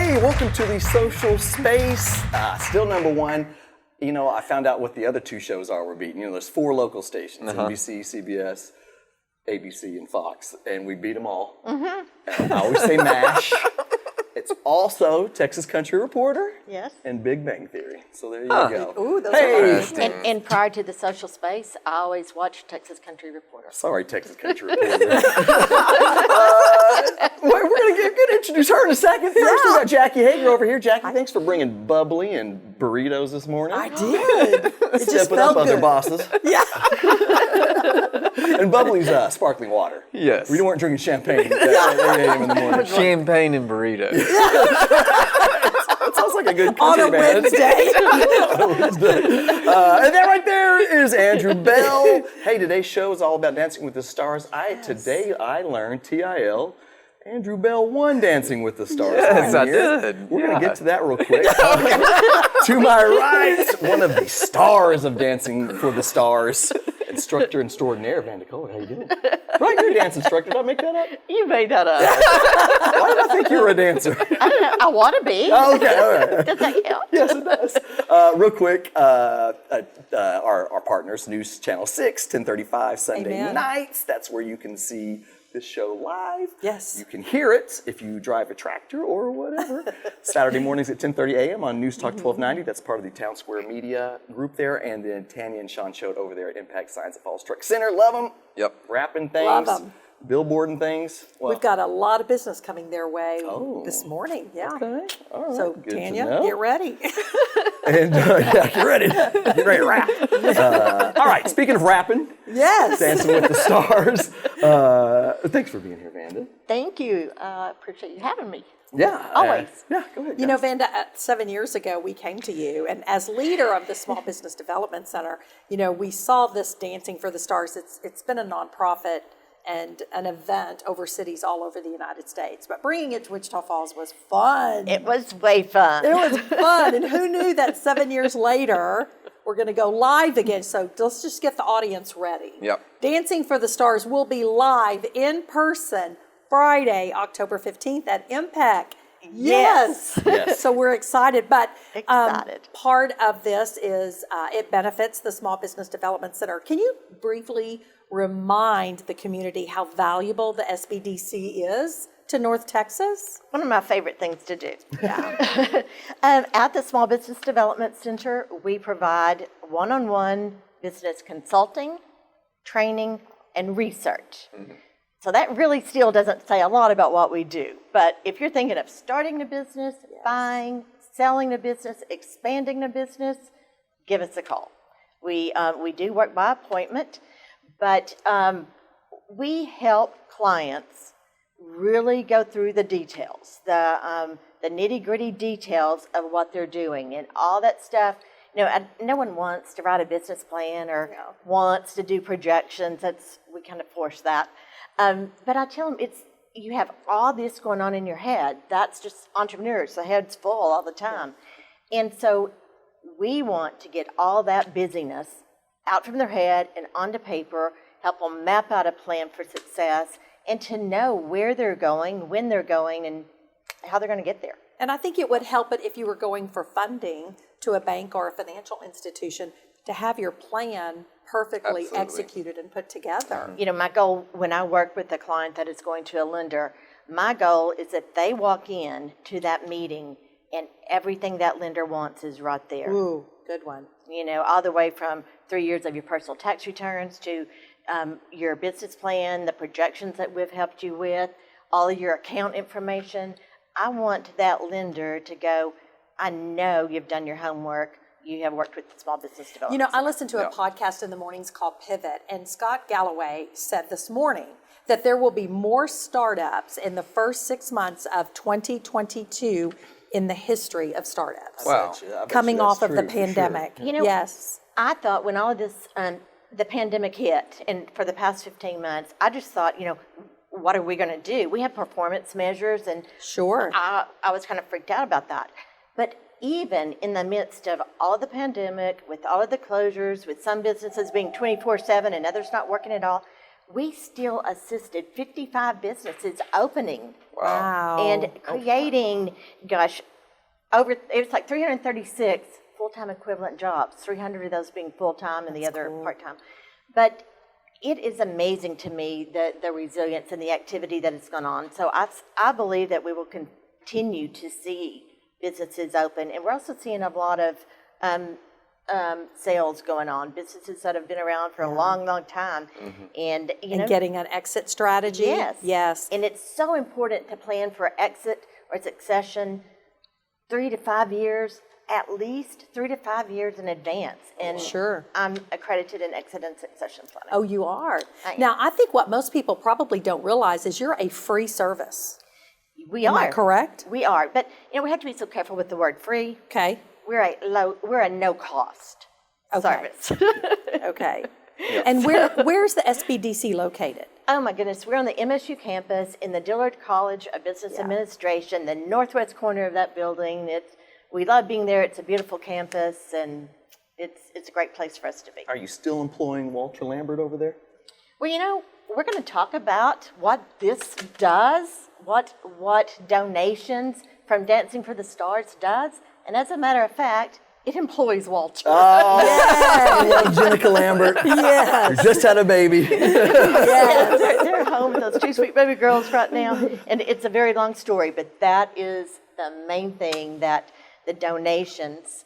Hey, welcome to the social space. Still number one. You know, I found out what the other two shows are we're beating. You know, there's 4 local stations, NBC, CBS, ABC, and Fox, and we beat them all. I always say MASH. It's also Texas Country Reporter and Big Bang Theory. So there you go. Ooh, those are And prior to the social space, I always watched Texas Country Reporter. Sorry, Texas Country Reporter. We're going to introduce her in a second. First, we got 𝗀𝘂𝗿𝗲 over here. Jackie, thanks for bringing bubbly and burritos this morning. I did. It just Stepping up felt other good. bosses. Yeah. And bubbly's sparkling water. Yes. We weren't drinking champagne at 8 a.m. in the morning. Champagne and burritos. That sounds like a good On country a band. Wednesday. And that right there is Andrew Bell. Hey, today's show is all about Dancing with the Stars. Today I learned TIL. Andrew Bell won Dancing with the Stars. Yes, I did. We're going to get to that real quick. To my right, one of the stars of Dancing for the Stars, instructor extraordinaire, Vanda Cullar. How you doing? Right, you're a dance instructor. Did I make that up? You made that up. Why did I think you were a dancer? I don't know. I want to be. Oh, okay, all right. Does that count? Yes, it does. Real quick, our partners, News Channel 6, 10:35 Sunday nights. That's where you can see this show live. Yes. You can hear it if you drive a tractor or whatever. Saturday mornings at 10:30 a.m. on NewsTalk 1290. That's part of the Townsquare Media group there. And then Tanya and Sean Choate over there at Impact Signs at Falls Truck Center. Love them. Yep. Rapping things. Love 'em. Billboarding things. Well, We've got a lot of business coming their way this morning. Yeah. okay. All right. So, Good to Tanya, know. get ready. And get ready. Get ready to rap. All right, speaking of rapping, Yes. Dancing with the Stars. Thanks for being here, Vanda. Thank you. I appreciate you having me. Yeah. Always. Yeah, go ahead. You know, Vanda, 7 years ago, we came to you, and as leader of the Small Business Development Center, you know, we saw this Dancing for the Stars. It's been a nonprofit and an event over cities all over the United States. But bringing it to Wichita Falls was fun. It was way fun. It was fun. And who knew that 7 years later, we're going to go live again. So let's just get the audience ready. Yep. Dancing for the Stars will be live in person Friday, October 15th at Impact. Yes. So we're excited. But Excited. part of this is it benefits the Small Business Development Center. Can you briefly remind the community how valuable the SBDC is to North Texas? One of my favorite things to do. Yeah. At the Small Business Development Center, we provide one-on-one business consulting, training, and research. So that really still doesn't say a lot about what we do. But if you're thinking of starting a business, buying, selling a business, expanding a business, give us a call. We do work by appointment, but we help clients really go through the details, the nitty-gritty details of what they're doing and all that stuff. You know, no one wants to write a business plan or wants to do projections. We kind of force that. But I tell them, you have all this going on in your head. That's just entrepreneurs. The head's full all the time. And so we want to get all that busyness out from their head and onto paper, help them map out a plan for success, and to know where they're going, when they're going, and how they're going to get there. And I think it would help it if you were going for funding to a bank or a financial institution to have your plan perfectly executed and put together. You know, my goal when I work with a client that is going to a lender, my goal is that they walk in to that meeting and everything that lender wants is right there. Ooh, good one. You know, all the way from 3 years of your personal tax returns to your business plan, the projections that we've helped you with, all of your account information. I want that lender to go, I know you've done your homework. You have worked with Small Business Development. You know, I listen to a podcast in the mornings called Pivot, and Scott Galloway said this morning that there will be more startups in the first 6 months of 2022 in the history of startups. Wow. Coming off of the pandemic. You know, yes. I thought when all of this, the pandemic hit, and for the past 15 months, I just thought, you know, what are we going to do? We have performance measures, and Sure. I was kind of freaked out about that. But even in the midst of all of the pandemic, with all of the closures, with some businesses being 24/7 and others not working at all, we still assisted 55 businesses opening Wow. and creating, gosh, it was like 336 full-time equivalent jobs, 300 of those being full-time and the other part-time. But it is amazing to me the resilience and the activity that has gone on. So I believe that we will continue to see businesses open, and we're also seeing a lot of sales going on, businesses that have been around for a long, long time. And, you know, getting an exit strategy. Yes. Yes. And it's so important to plan for exit or succession 3 to 5 years, at least 3 to 5 years in advance. And Sure. I'm accredited in exit and succession planning. Oh, you are? I am. Now, I think what most people probably don't realize is you're a free service. We Am are. I correct? We are. But, you know, we have to be so careful with the word free. Okay. We're a no-cost service. Okay. And where's the SBDC located? Oh my goodness, we're on the MSU campus in the Dillard College of Business Administration, the northwest corner of that building. We love being there. It's a beautiful campus, and it's a great place for us to be. Are you still employing Walter Lambert over there? Well, you know, we're going to talk about what this does, what donations from Dancing for the Stars does, and as a matter of fact, it employs Walter. I love Jenica Lambert. Yes. You just had a baby. Yeah, they're home with those two sweet baby girls right now. And it's a very long story, but that is the main thing that the donations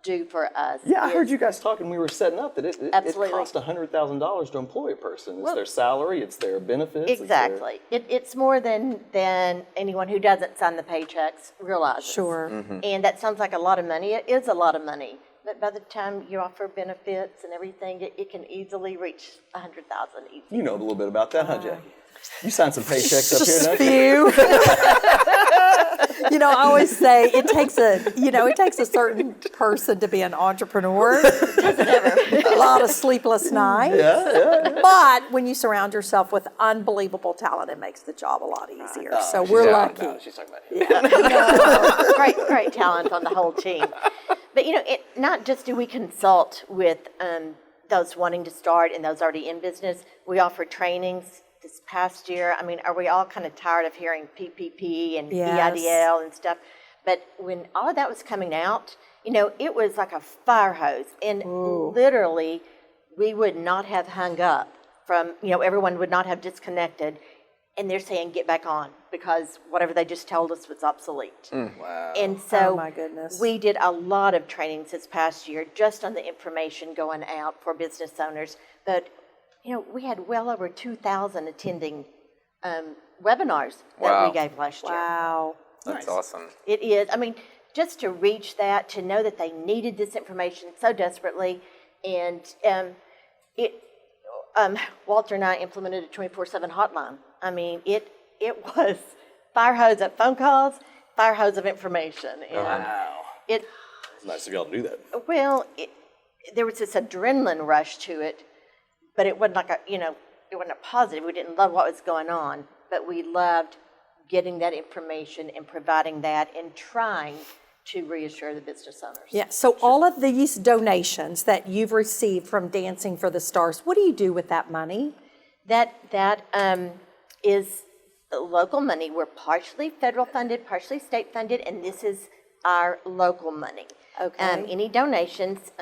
do for us. Yeah, I heard you guys talking. We were setting up that it Absolutely. costs $100,000 to employ a person. It's their salary, it's their benefits. Exactly. It's more than anyone who doesn't sign the paychecks realizes. Sure. And that sounds like a lot of money. It is a lot of money. But by the time you offer benefits and everything, it can easily reach $100,000 easy. You know a little bit about that, huh, Jackie? You signed some paychecks up here, don't you? You know, I always say it takes a certain person to be an entrepreneur. A lot of sleepless nights. Yeah. But when you surround yourself with unbelievable talent, it makes the job a lot easier. So we're lucky. No, she's talking about him. Great talent on the whole team. But, you know, not just do we consult with those wanting to start and those already in business, we offer trainings. This past year, I mean, are we all kind of tired of hearing PPP and Yes. EIDL and stuff? But when all of that was coming out, you know, it was like a fire hose. And literally, we would not have hung up from, you know, everyone would not have disconnected. And they're saying, get back on, because whatever they just told us was obsolete. Wow. And so Oh, my goodness. we did a lot of trainings this past year just on the information going out for business owners. But you know, we had well over 2,000 attending webinars that we gave last year. Wow. That's awesome. It is. I mean, just to reach that, to know that they needed this information so desperately, and Walter and I implemented a 24/7 hotline. I mean, it was fire hose of phone calls, fire hose of information, and Wow. it. It's nice of y'all to do that. Well, there was this adrenaline rush to it, but it wasn't like it wasn't a positive. We didn't love what was going on, but we loved getting that information and providing that and trying to reassure the business owners. Yeah, so all of these donations that you've received from Dancing for the Stars, what do you do with that money? That is local money. We're partially federal funded, partially state funded, and this is our local money. Okay. Any donations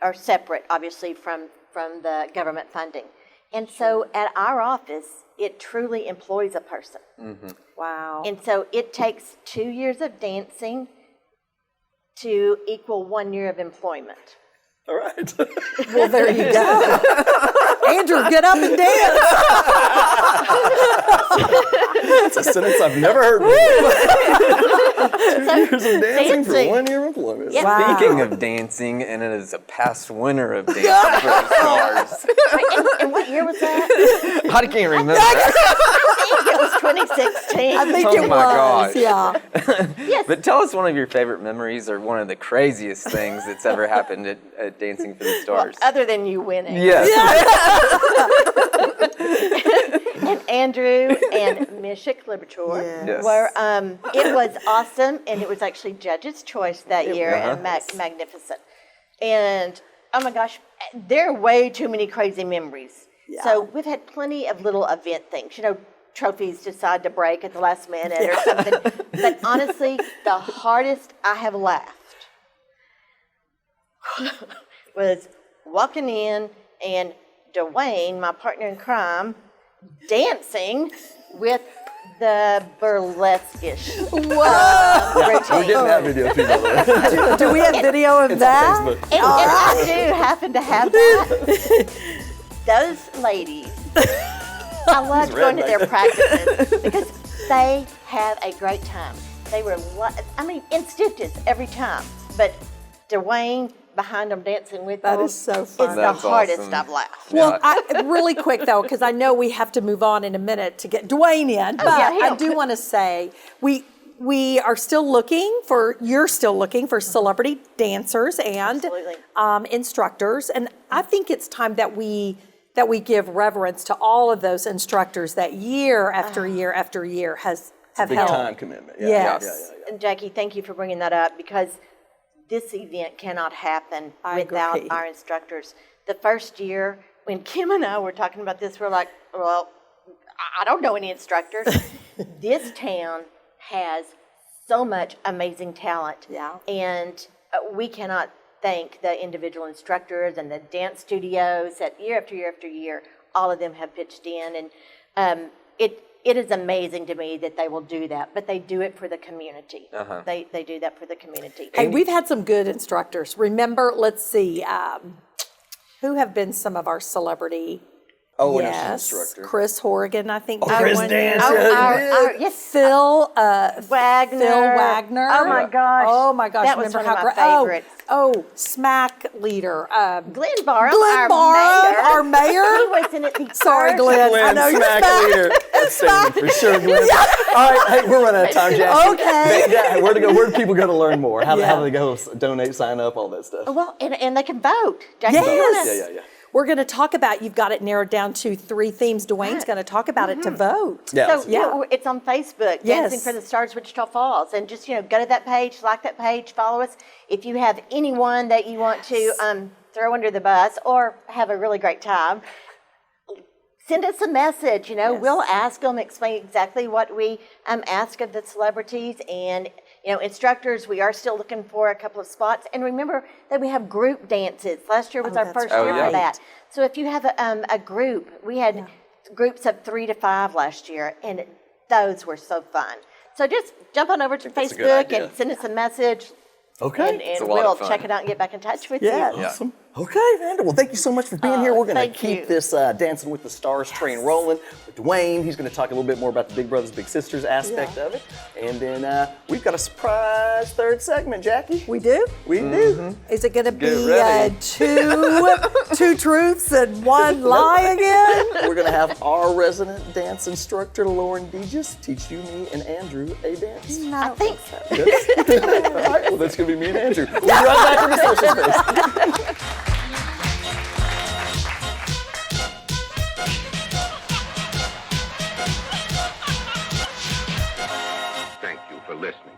are separate, obviously, from the government funding. And so at our office, it truly employs a person. Wow. And so it takes 2 years of dancing to equal 1 year of employment. All right. Well, there you go. Andrew, get up and dance. That's a sentence I've never heard before. 2 years of dancing for dancing. 1 year of employment. Yeah. Wow. Speaking of dancing, and it is a past winner of Dancing for the Stars. And what year was that? I can't remember. I think it was 2016. I think Oh it my was, gosh. yeah. Yes. But tell us one of your favorite memories or one of the craziest things that's ever happened at Dancing for the Stars. Other than you winning. Yes. And Andrew and 𝗁𝗂𝗄 Yes. were, it was awesome, and it was actually Judge's Choice that year, was. and magnificent. And, oh my gosh, there are way too many crazy memories. So we've had plenty of little event things, trophies decide to break at the last minute or something. But honestly, the hardest I have laughed was walking in and Dwayne, my partner in crime, dancing with the burlesque-ish We're getting that video too, by the way. Do we have video of that? Facebook. And I do happen to have that. Those ladies, I loved going to their practices because they have a great time. They were, in stitches every time. But Dwayne behind them dancing with them That is so is fun. the That's hardest awesome. I've laughed. Well, really quick though, because I know we have to move on in a minute to get Dwayne in, but yeah, I do want to say we are still you're still looking for celebrity dancers and Absolutely. Instructors, and I think it's time that we give reverence to all of those instructors that year after year after year have Big held. time commitment. Yeah. Yes. And Jackie, thank you for bringing that up because this event cannot happen without agree. our instructors. The first year, when Kim and I were talking about this, we're like, well, I don't know any instructors. This town has so much amazing talent. Yeah. And we cannot thank the individual instructors and the dance studios that year after year after year, all of them have pitched in. And it is amazing to me that they will do that, but they do it for the community. They do that for the community. Hey, we've had some good instructors. Remember, let's see, who have been some of our celebrity? Oh, an Yes, instructor. Chris Horgan, I think. did Chris one Dance, year. yeah. Yes, Phil Wagner. Wagner. Oh my gosh. Oh my gosh. That was Remember one of how my great? favorites. Oh, smack leader. Glenn Barham, Glenn Barham, our mayor. He was in it the Sorry, first- Glenn. I Glenn, know you're smack leader. That's saving for sure, Glenn. All right, hey, we're running out of time, Jackie. Okay. Yeah, where do people go to learn more? How do they go donate, sign up, all that stuff? Well, and they can vote. Jackie, Yes. Yeah. We're going to talk about, you've got it narrowed down to 3 themes. Dwayne's going to talk about it to vote. Yeah. So, it's on Facebook, Yes. Dancing for the Stars, Wichita Falls. And just, go to that page, like that page, follow us. If you have anyone that you want to throw under the bus or have a really great time, send us a message. We'll ask them, explain exactly what we ask of the celebrities. And, instructors, we are still looking for a couple of spots. And remember that we have group dances. Last year was our that's first right. year yeah. for that. So if you have a group, we had groups of 3 to 5 last year, and those were so fun. So just jump on over to that's a good Facebook idea. and send us a message, Okay. and a lot of we'll fun. check it out and get back in touch with Yeah. you. Awesome. Okay, Vanda. Well, thank you so much for being here. We're going to thank keep you. this Dancing with the Stars train rolling with Dwayne. He's going to talk a little bit more about the Big Brothers Big Sisters aspect of it. And then we've got a surprise third segment, Jackie. We do? We do. Is it going to be ready. 2 truths and 1 lie again? We're going to have our resident dance instructor, Lauren Deegis, teach you, me, and Andrew a dance. I think so. All right, well, that's going to be me and Andrew. We'll be right back in the social space. Thank you for listening.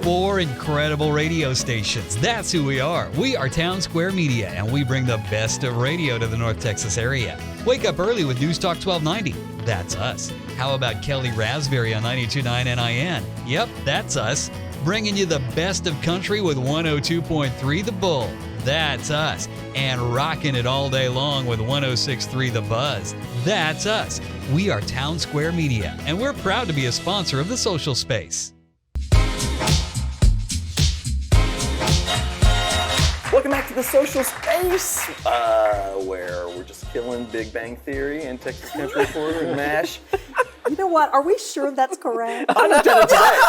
Four incredible radio stations. That's who we are. We are Townsquare Media, and we bring the best of radio to the North Texas area. Wake up early with NewsTalk 1290. That's us. How about Kelly Raspberry on 92.9 NIN? Yep, that's us. Bringing you the best of country with 102.3 The Bull. That's us. And rocking it all day long with 106.3 The Buzz. That's us. We are Townsquare Media, and we're proud to be a sponsor of the social space. Welcome back to the social space, where we're just killing Big Bang Theory and Texas Country Reporter and MASH. You know what? Are we sure that's correct? I looked at it today.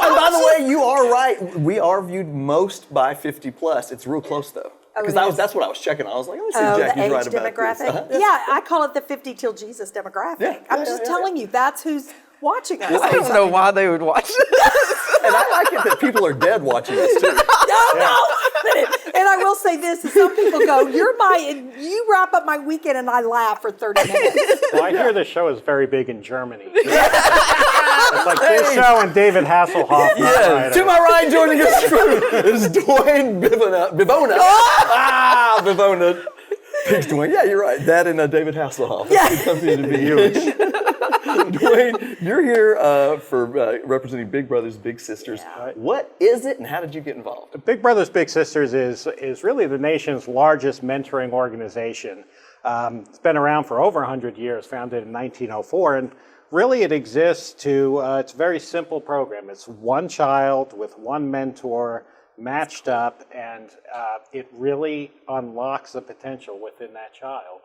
And by the way, you are right. We are viewed most by 50 plus. It's real close though. Because that's what I was checking. I was like, let me see if the Jackie's age right about demographic. this. Uh-huh. Yeah, I call it the 50 till Jesus demographic. Yeah, I'm yeah, just yeah, telling you, that's who's watching us. I don't know why they would watch this. And I like it that people are dead watching this too. No. And I will say this, is some people go, you wrap up my weekend and I laugh for 30 minutes. Well, I hear this show is very big in Germany. It's like this show and David Hasselhoff. Yes. To my right, joining us is Dwayne Bivona. Bivona. Pigs Dwayne. Yeah, you're right. That and David Hasselhoff. That's the company to be huge. Dwayne, you're here for representing Big Brothers Big Sisters. Yeah. What is it, and how did you get involved? Big Brothers Big Sisters is really the nation's largest mentoring organization. It's been around for over 100 years, founded in 1904, and really it exists it's a very simple program. It's one child with one mentor matched up, and it really unlocks the potential within that child.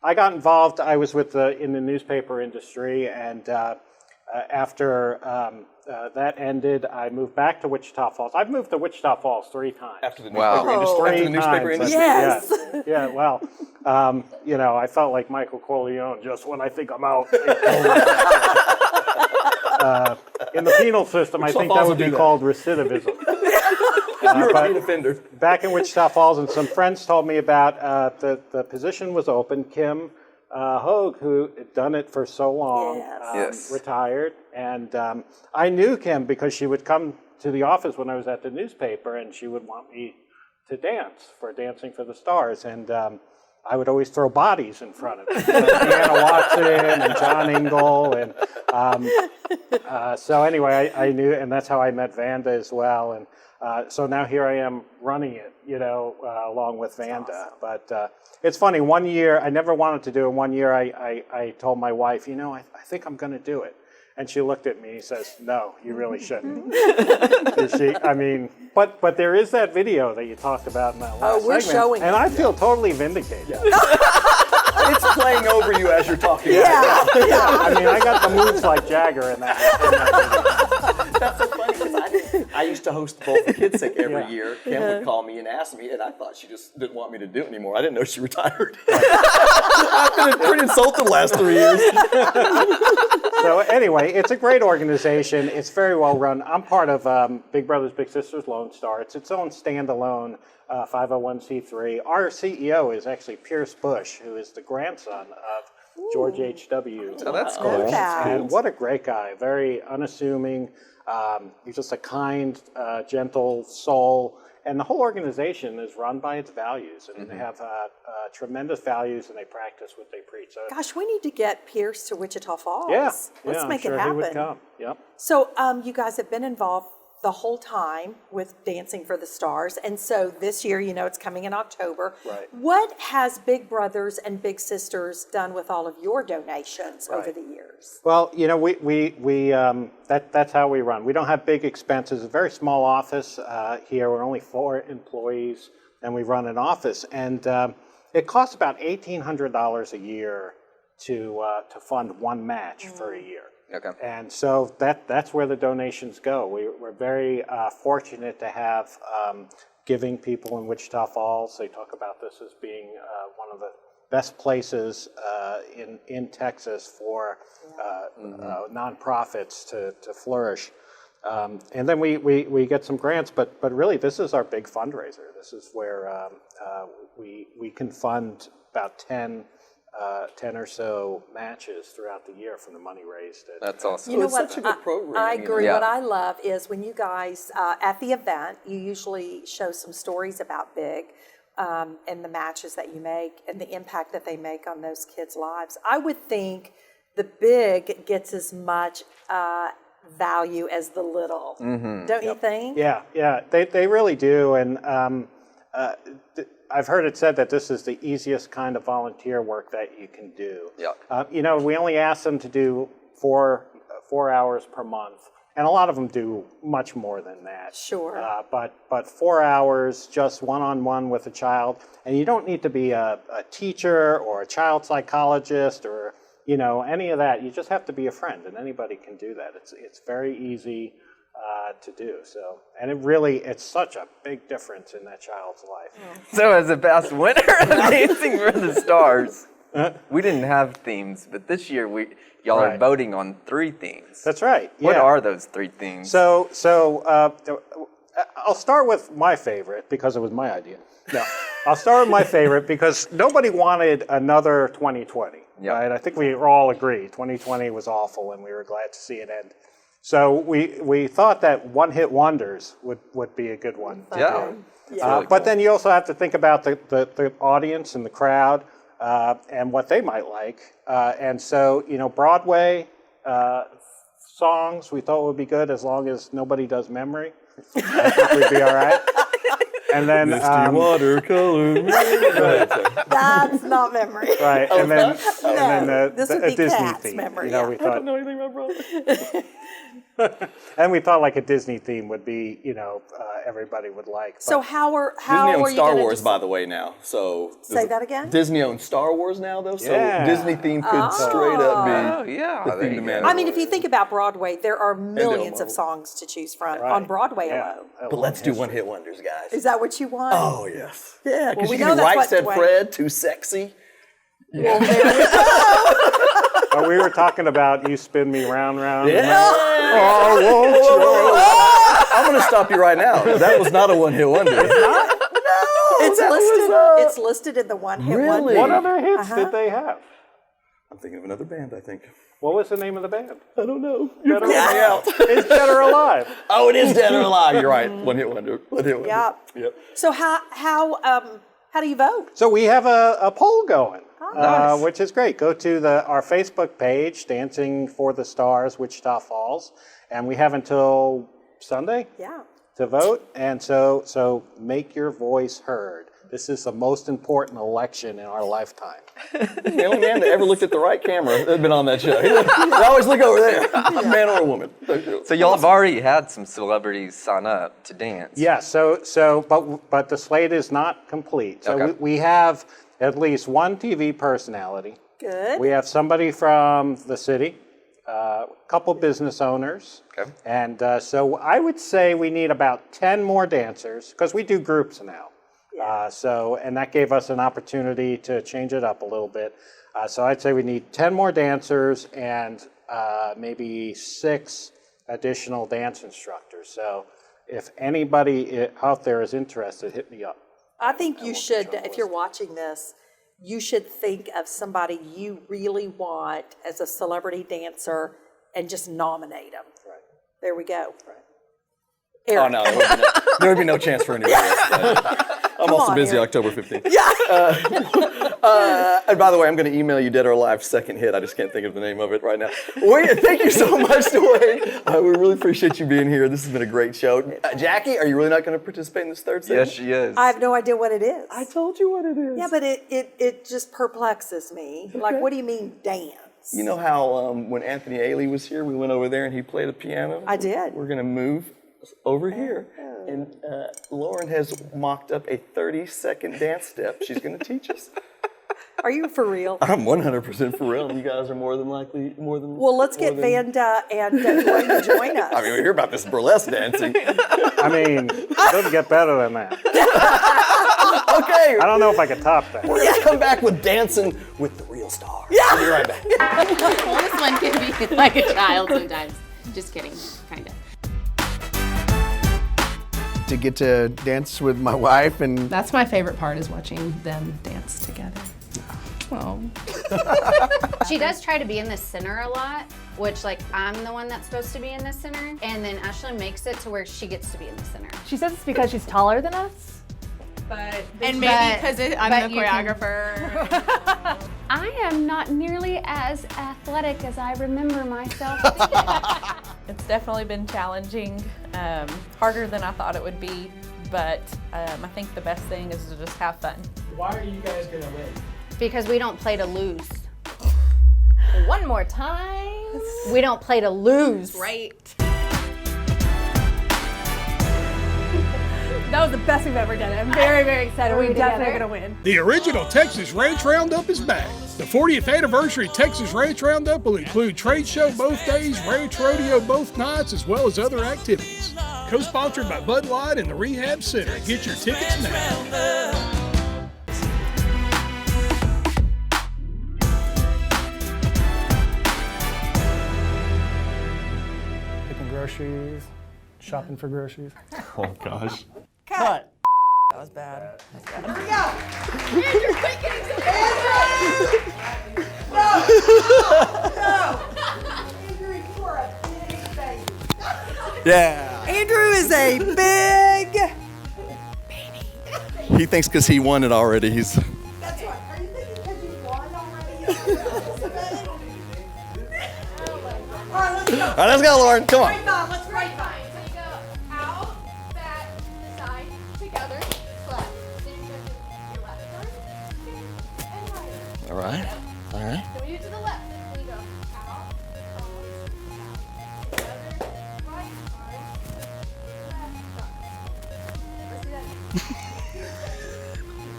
I got involved, I was in the newspaper industry, and after that ended, I moved back to Wichita Falls. I've moved to Wichita Falls 3 times. After the Wow. newspaper industry? Yes. Yeah, well, I felt like Michael Corleone just when I think I'm out. In the penal system, I think that Falls would would be do that. called recidivism. You're a repeat offender. Back in Wichita Falls, and some friends told me about the position was open. 𝗀𝗂𝗿𝗄, who had done it for so long, Yes. retired. And I knew Kim because she would come to the office when I was at the newspaper, and she would want me to dance for Dancing for the Stars. And I would always throw bodies in front of her. Deanna Watson and John Ingle. And so anyway, I knew, and that's how I met Vanda as well. And so now here I am running it, along with Vanda. Awesome. But it's funny, one year, I never wanted to do it. One year I told my wife, I think I'm going to do it. And she looked at me and says, no, you really shouldn't. But there is that video that you talked about in that last we're segment. showing and it. I feel totally vindicated. It's playing over you as you're talking. Yeah. I got the moves like Jagger in that video. That's so funny because I used to host both the Kids Sick every year. Kim would call me and ask me, and I thought she just didn't want me to do it anymore. I didn't know she retired. I've been pretty insulted the last 3 years. So anyway, it's a great organization. It's very well run. I'm part of Big Brothers Big Sisters Lone Star. It's its own standalone 501c3. Our CEO is actually Pierce Bush, who is the grandson of George H.W. Oh, that's Know cool. that. And what a great guy. Very unassuming. He's just a kind, gentle soul. And the whole organization is run by its values. And they have tremendous values, and they practice what they preach. So, Gosh, we need to get Pierce to Wichita Falls. Let's make I'm sure it happen. He would come. Yep. So you guys have been involved the whole time with Dancing for the Stars. And so this year, it's coming in October. Right. What has Big Brothers and Big Sisters done with all of your donations over the years? Well, that's how we run. We don't have big expenses. It's a very small office here. We're only 4 employees, and we run an office. And it costs about $1,800 a year to fund one match for a year. Okay. And so that's where the donations go. We're very fortunate to have giving people in Wichita Falls. They talk about this as being one of the best places in Texas for nonprofits to flourish. And then we get some grants, but really this is our big fundraiser. This is where we can fund about 10 or so matches throughout the year from the money raised. That's awesome. You know It's what? such a good program, I you know. agree. Yeah. What I love is when you guys, at the event, you usually show some stories about Big and the matches that you make and the impact that they make on those kids' lives. I would think the Big gets as much value as the little. Don't you think? Yeah, they really do. And I've heard it said that this is the easiest kind of volunteer work that you can do. Yeah. We only ask them to do 4 hours per month, and a lot of them do much more than that. Sure. But 4 hours just one-on-one with a child, and you don't need to be a teacher or a child psychologist or any of that. You just have to be a friend, and anybody can do that. It's very easy. to do. So, and it's such a big difference in that child's life. So as a past winner of Dancing for the Stars, we didn't have themes, but this year y'all are Right. voting on 3 themes. That's right. What yeah. are those 3 themes? So I'll start with my favorite because it was my idea. No, I'll start with my favorite because nobody wanted another 2020. Yep. Right? I think we all agree 2020 was awful, and we were glad to see it end. So we thought that one-hit wonders would be a good one. to Yeah. do. It's really But cool. then you also have to think about the audience and the crowd and what they might like. And so, Broadway songs we thought would be good as long as nobody does Memory. I think we'd be all right. And then, watercolor. That's not Memory. right, and then this would a be Disney Cats theme. Memory, We yeah. thought, anything about Broadway. and we thought like a Disney theme would be, everybody would like. So But how are Disney you owns Star going to Wars, by the way, now. So Say that again? Disney owns Star Wars now, though. So Yeah. Disney theme could straight up Oh, be yeah. the there theme you to go. Man. I mean, if you think about Broadway, there are millions Marvel. of songs to choose from Right. on Broadway yeah, alone. a But long let's do history. one-hit wonders, guys. Is that what you want? Oh yes. Yeah, Well, because we you know can do that's Right what Said Dwayne- Fred, Too Sexy. Oh, we were talking about You Spin Me Round, Round. and Yeah. Round. Oh, won't you? I'm going to stop you right now. That was not a one-hit wonder. It's listed in the one-hit Really? wonder. What other hits did they have? I'm thinking of another band, I think. What was the name of the band? I don't know. Dead or me Alive. out. It's Dead or Alive. Oh, it is Dead or Alive. You're right. One-hit wonder. One-hit wonder. Yeah. Yep. So how do you vote? So we have a poll going, Nice. which is great. Go to our Facebook page, Dancing for the Stars, Wichita Falls, and we have until Sunday Yeah. to vote. And so make your voice heard. This is the most important election in our lifetime. The only man that ever looked at the right camera that had been on that show. I always look over there, a man or a woman. So y'all have already had some celebrities sign up to dance. Yeah, but the slate is not complete. So Okay. we have at least one TV personality. Good. We have somebody from the city, a couple business owners. Okay. And so I would say we need about 10 more dancers, because we do groups now. And that gave us an opportunity to change it up a little bit. So I'd say we need 10 more dancers and maybe 6 additional dance instructors. So if anybody out there is interested, hit me up. I think you should, if you're watching this, you should think of somebody you really want as a celebrity dancer and just nominate them. Right. There we go. Oh, Eric. no, there would be no chance for anybody else. I'm also on, busy Eric. October 15th. And by the way, I'm going to email you Dead or Alive second hit. I just can't think of the name of it right now. Thank you so much, Dwayne. We really appreciate you being here. This has been a great show. Jackie, are you really not going to participate in this third segment? Yes, she is. I have no idea what it is. I told you what it is. Yeah, but it just perplexes me. Like, what do you mean dance? You know how when Anthony Ailey was here, we went over there and he played a piano? I did. We're going to move over here. And Lauren has mocked up a 30-second dance step. She's going to teach us. Are you for real? I'm 100% for real. And you guys are more than. Well, let's get Vanda and Dwayne to join us. I mean, we hear about this burlesque dancing. I mean, it doesn't get better than that. Okay. I don't know if I can top that. We're going to come back with Dancing with the Real Star. We'll be right back. This one can be like a child sometimes. Just kidding, kind of. To get to dance with my wife and That's my favorite part, is watching them dance together. Oh. She does try to be in the center a lot, which like I'm the one that's supposed to be in the center, and then Ashley makes it to where she gets to be in the center. She says it's because she's taller than us. And maybe because I'm the you can- choreographer. I am not nearly as athletic as I remember myself. It's definitely been challenging, harder than I thought it would be, but I think the best thing is to just have fun. Why are you guys gonna win? Because we don't play to lose. One more time. We don't play to lose. Right. That was the best we've ever done. I'm very, very excited. We're definitely going to win. The original Texas Ranch Roundup is back. The 40th anniversary Texas Ranch Roundup will include trade show both days, ranch rodeo both nights, as well as other activities. Co-sponsored by Bud Light and the Rehab Center. Get your tickets now. Picking groceries, shopping for groceries. Oh gosh. Cut. That was bad. Here we go. Andrew, quick, getting some Andrew! No! Andrew, you are a big baby. Yeah. Andrew is a big baby. He thinks because he won it already, he's... That's right. Are you thinking because you won already? All right, let's go. All right, let's go, Lauren. Come on. Right on, let's right on. So you go out, back, side, together, left. Then you go to your left arm, and right. All right. All right. Then we do it to the left. Then you go out, together, right arm, left arm. Let's do that.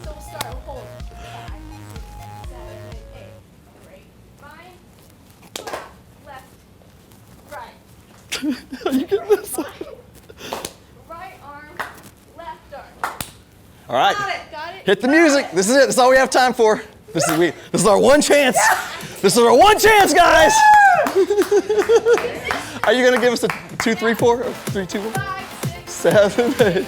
So we'll start. We'll hold. 5, 6, 7, 8. Great. Fine. Left. Right. You get this? Right arm, left arm. All right. Got it. Hit the music. This is it. That's all we have time for. This is our one chance. This is our one chance, guys. Are you gonna give us a 2, 3, 4, or 3, 2, 1? 7, 8.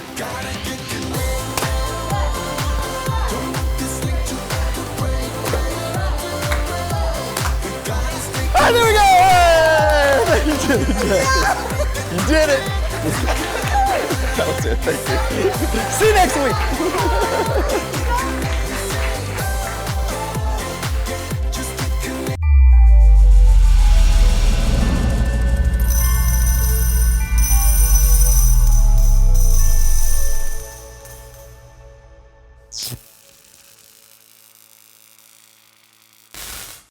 Ah, there we go! Hey! You did it, Jack. You did it. That was it. Thank you. See you next week.